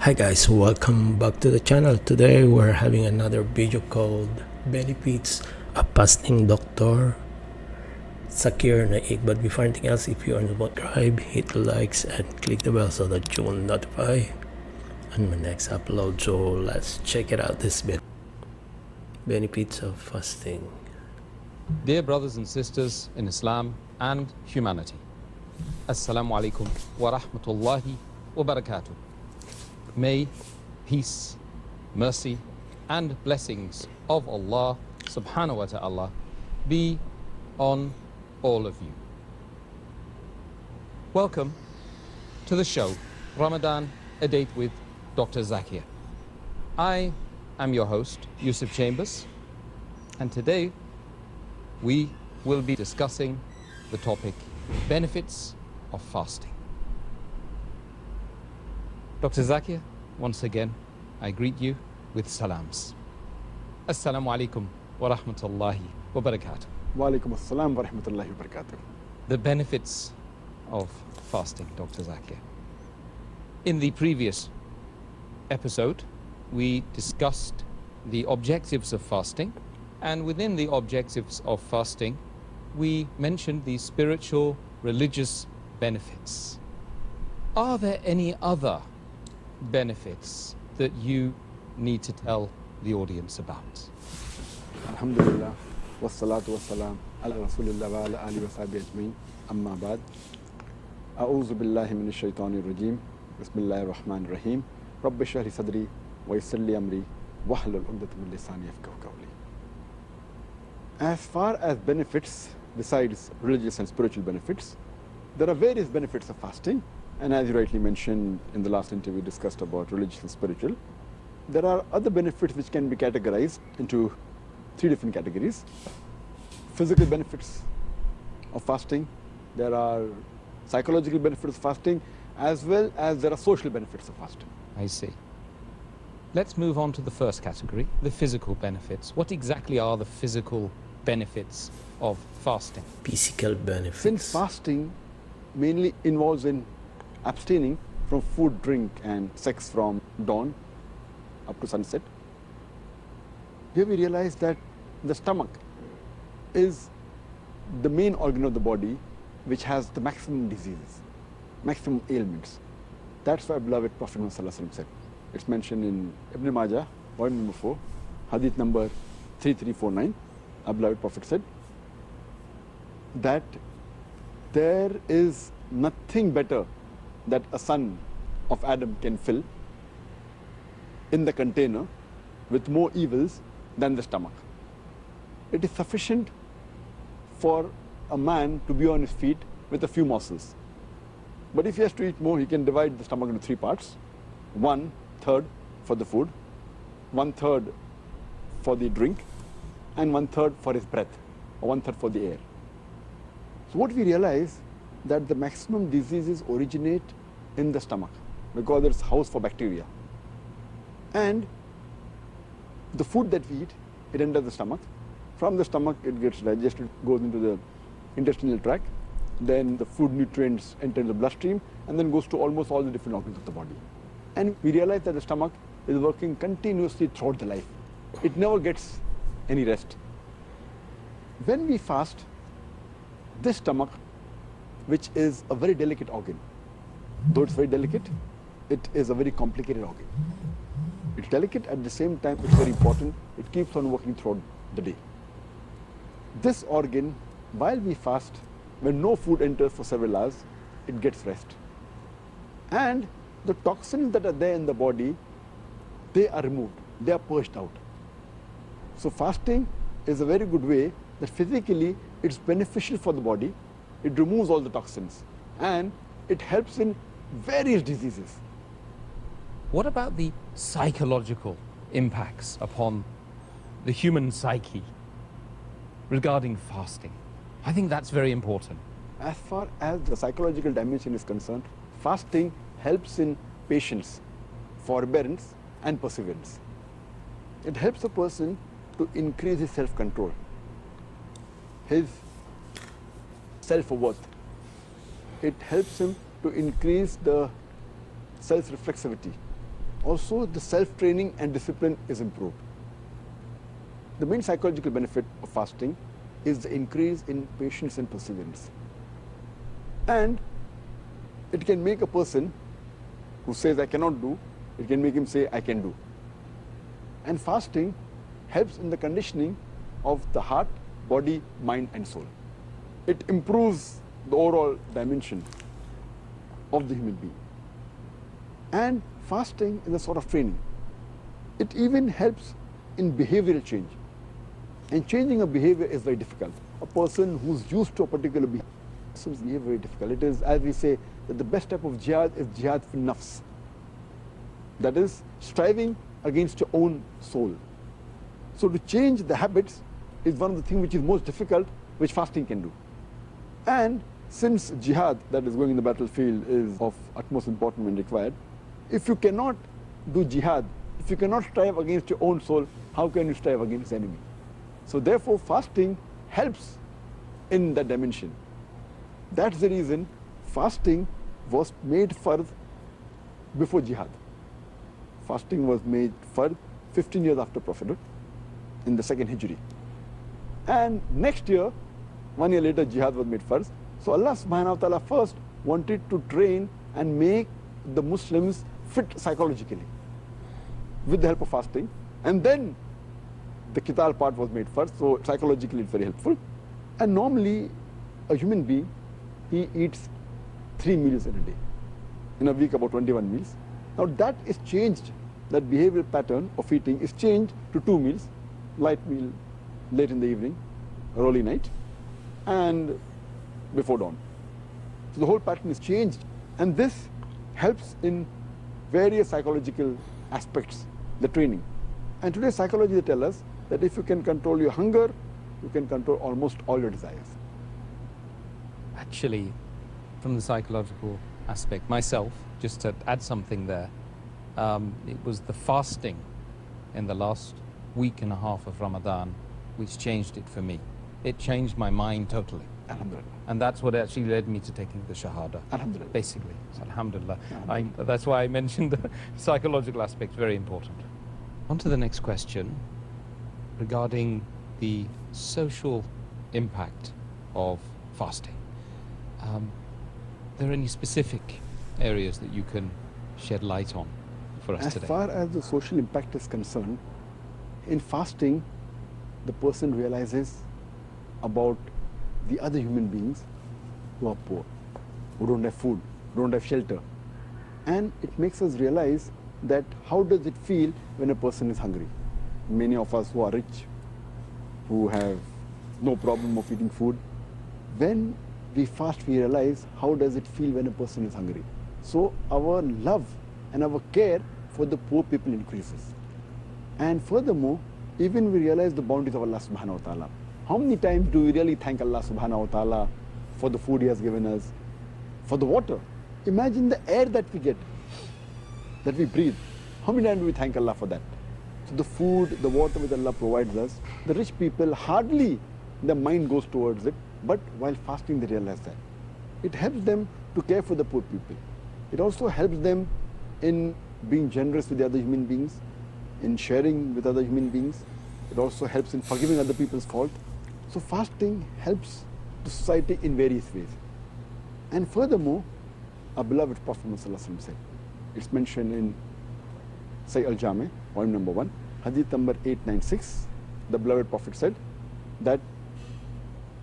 Hi guys, welcome back to the channel. Today we're having another video called Benefits of Fasting Dr. Zakir Naik. But before anything else, if you are not subscribed, hit the likes and click the bell so that you will notify on my next upload. So let's check it out, this benefits of fasting. Dear brothers and sisters in Islam and humanity, Assalamu alaikum wa rahmatullahi wa barakatuh. May peace, mercy and blessings of Allah subhanahu wa ta'ala be on all of you. Welcome to the show Ramadan, a date with Dr. Zakir. I am your host, Yusuf Chambers, and today we will be discussing the topic benefits of fasting. Dr. Zakir, once again, I greet you with salams. Assalamu alaikum wa rahmatullahi wa barakatuh. Wa alaikum assalam wa rahmatullahi wa barakatuh. The benefits of fasting, Dr. Zakir. In the previous episode, we discussed the objectives of fasting, and within the objectives of fasting, we mentioned the spiritual, religious benefits. Are there any other benefits that you need to tell the audience about? Alhamdulillah, wassalatu wassalam ala rasulillah wa ala alihi wa sahbihi ajma'in, amma ba'd. A'udhu billahi minash shaitanir rajim. Bismillahir rahmanir rahim. Rabbi shrah li sadri wa yassir li amri wahlul 'uqdatam min lisani yafqahu qawli. As far as benefits, besides religious and spiritual benefits, there are various benefits of fasting. And as you rightly mentioned in the last interview, discussed about religious and spiritual, there are other benefits which can be categorized into three different categories. Physical benefits of fasting, there are psychological benefits of fasting, as well as there are social benefits of fasting. I see. Let's move on to the first category, the physical benefits. What exactly are the physical benefits of fasting? Physical benefits. Since fasting mainly involves in abstaining from food, drink and sex from dawn up to sunset, here we realize that the stomach is the main organ of the body which has the maximum diseases, maximum ailments. That's why beloved Prophet Muhammad said, it's mentioned in Ibn Majah, volume number 4, hadith number 3349. Our beloved Prophet said that there is nothing better that a son of Adam can fill in the container with more evils than the stomach. It is sufficient for a man to be on his feet with a few morsels. But if he has to eat more, he can divide the stomach into three parts. 1/3 for the food, 1/3 for the drink, and 1/3 for his breath, or 1/3 for the air. So what we realize that the maximum diseases originate in the stomach because it's house for bacteria. And the food that we eat, it enters the stomach. From the stomach, it gets digested, goes into the intestinal tract. Then the food nutrients enter the bloodstream and then goes to almost all the different organs of the body. And we realize that the stomach is working continuously throughout the life. It never gets any rest. When we fast, this stomach, which is a very delicate organ, though it's very delicate, it is a very complicated organ. It's delicate, at the same time it's very important. It keeps on working throughout the day. This organ, while we fast, when no food enters for several hours, it gets rest. And the toxins that are there in the body, they are removed, they are purged out. So fasting is a very good way that physically it's beneficial for the body. It removes all the toxins and it helps in various diseases. What about the psychological impacts upon the human psyche regarding fasting? I think that's very important. As far as the psychological dimension is concerned, fasting helps in patience, forbearance and perseverance. It helps a person to increase his self-control, his self-worth. It helps him to increase the self-reflexivity, also the self-training and discipline is improved. The main psychological benefit of fasting is the increase in patience and perseverance. And it can make a person who says, I cannot do, it can make him say, I can do. And fasting helps in the conditioning of the heart, body, mind, and soul. It improves the overall dimension of the human being. And fasting is a sort of training. It even helps in behavioral change. And changing a behavior is very difficult. A person who's used to a particular behavior is very difficult. It is, as we say, that the best type of jihad is jihad fil nafs. That is, striving against your own soul. So to change the habits is one of the things which is most difficult, which fasting can do. And since jihad, that is going in the battlefield, is of utmost importance and required, if you cannot do jihad, if you cannot strive against your own soul, how can you strive against the enemy? So therefore, fasting helps in that dimension. That's the reason fasting was made fard before jihad. Fasting was made fard 15 years after prophethood, in the 2nd Hijri. And next year, 1 year later, jihad was made fard. So Allah subhanahu wa ta'ala first wanted to train and make the Muslims fit psychologically with the help of fasting. And then the qital part was made first, so psychologically it's very helpful. And normally, a human being, he eats 3 meals in a day. In a week, about 21 meals. Now that is changed, that behavioral pattern of eating is changed to 2 meals, light meal late in the evening, early night, and before dawn. So the whole pattern is changed, and this helps in various psychological aspects, the training. And today psychology they tell us that if you can control your hunger, you can control almost all your desires. Actually, from the psychological aspect, myself, just to add something there, it was the fasting in the last week and a half of Ramadan which changed it for me. It changed my mind totally. Alhamdulillah. And that's what actually led me to taking the Shahada. Alhamdulillah. Basically. So, Alhamdulillah. Alhamdulillah. That's why I mentioned the psychological aspect, very important. On to the next question regarding the social impact of fasting. Are there any specific areas that you can shed light on for us today? As far as the social impact is concerned, in fasting, the person realizes about the other human beings who are poor, who don't have food, don't have shelter. And it makes us realize that how does it feel when a person is hungry? Many of us who are rich, who have no problem of eating food, when we fast, we realize how does it feel when a person is hungry. So our love and our care for the poor people increases. And furthermore, even we realize the bounties of Allah subhanahu wa ta'ala. How many times do we really thank Allah subhanahu wa ta'ala for the food He has given us, for the water? Imagine the air that we get, that we breathe. How many times do we thank Allah for that? So the food, the water which Allah provides us, the rich people hardly their mind goes towards it, but while fasting they realize that. It helps them to care for the poor people. It also helps them in being generous with the other human beings, in sharing with other human beings. It also helps in forgiving other people's fault. So fasting helps the society in various ways. And furthermore, our beloved Prophet ﷺ said, it's mentioned in Sahih al-Jami, volume number 1, hadith number 896, the beloved Prophet said that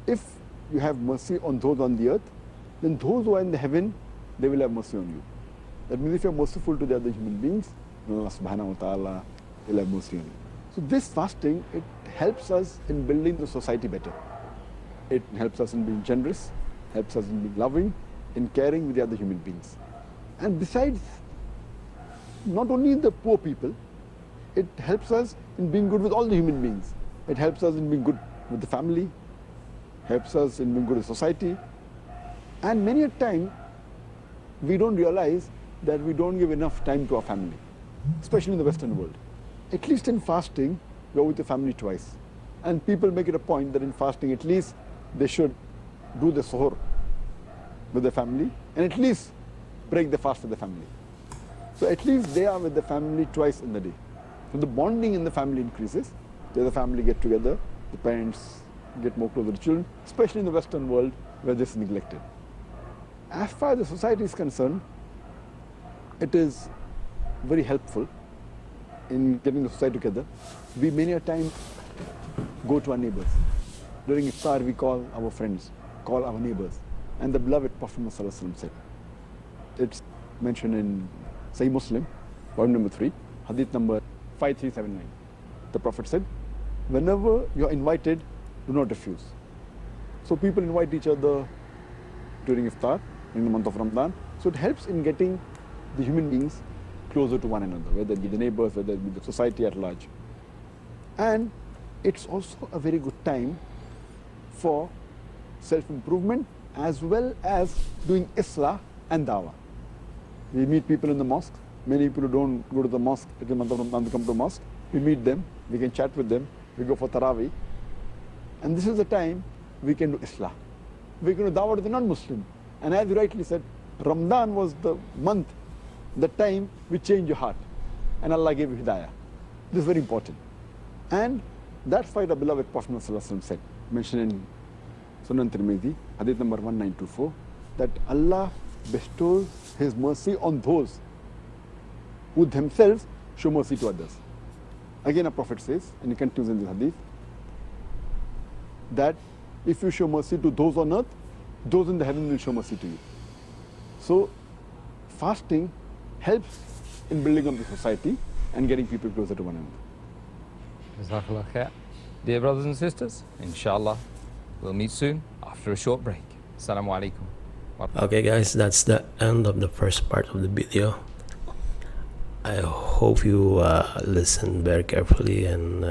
if you have mercy on those on the earth, then those who are in the heaven, they will have mercy on you. That means if you are merciful to the other human beings, then Allah subhanahu wa ta'ala will have mercy on you. So this fasting, it helps us in building the society better. It helps us in being generous, helps us in being loving, in caring with the other human beings. And besides, not only the poor people, it helps us in being good with all the human beings. It helps us in being good with the family, helps us in being good with society. And many a time, we don't realize that we don't give enough time to our family, especially in the Western world. At least in fasting, we are with the family twice. And people make it a point that in fasting, at least they should do the suhoor with the family and at least break the fast with the family. So at least they are with the family twice in the day. So the bonding in the family increases. The family get together, the parents get more closer to children, especially in the Western world where this is neglected. As far as the society is concerned, it is very helpful in getting the society together. We many a time go to our neighbors. During iftar, we call our friends, call our neighbors. And the beloved Prophet Muhammad said, it's mentioned in Sahih Muslim, volume number 3, hadith number 5379. The Prophet said, whenever you're invited, do not refuse. So people invite each other during iftar, in the month of Ramadan. So it helps in getting the human beings closer to one another, whether it be the neighbors, whether it be the society at large. And it's also a very good time for self-improvement as well as doing islah and dawah. We meet people in the mosque. Many people who don't go to the mosque, at the month of Ramadan, they come to the mosque. We meet them, we can chat with them, we go for tarawih. And this is the time we can do islah. We can do dawah to the non-Muslim. And as you rightly said, Ramadan was the month, the time we change your heart. And Allah gave you hidayah. This is very important. And that's why the beloved Prophet said, mentioned in Sunan Tirmidhi, hadith number 1924, that Allah bestows His mercy on those who themselves show mercy to others. Again, a Prophet says, and he continues in this hadith, that if you show mercy to those on earth, those in the heaven will show mercy to you. So, fasting helps in building up the society and getting people closer to one another. Jazakallah khair. Dear brothers and sisters, inshallah, we'll meet soon after a short break. Assalamu alaikum. Okay guys, that's the end of the first part of the video. I hope you listen very carefully and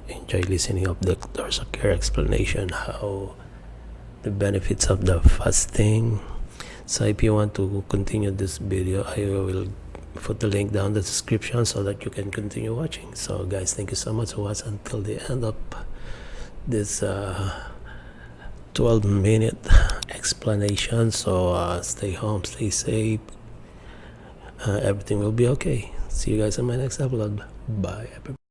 enjoy listening of Dr. Zakir explanation how the benefits of the fasting. So if you want to continue this video, I will put the link down in the description so that you can continue watching. So guys, thank you so much for watching until the end of this 12-minute explanation. So stay home, stay safe, everything will be okay. See you guys in my next upload. Bye everybody.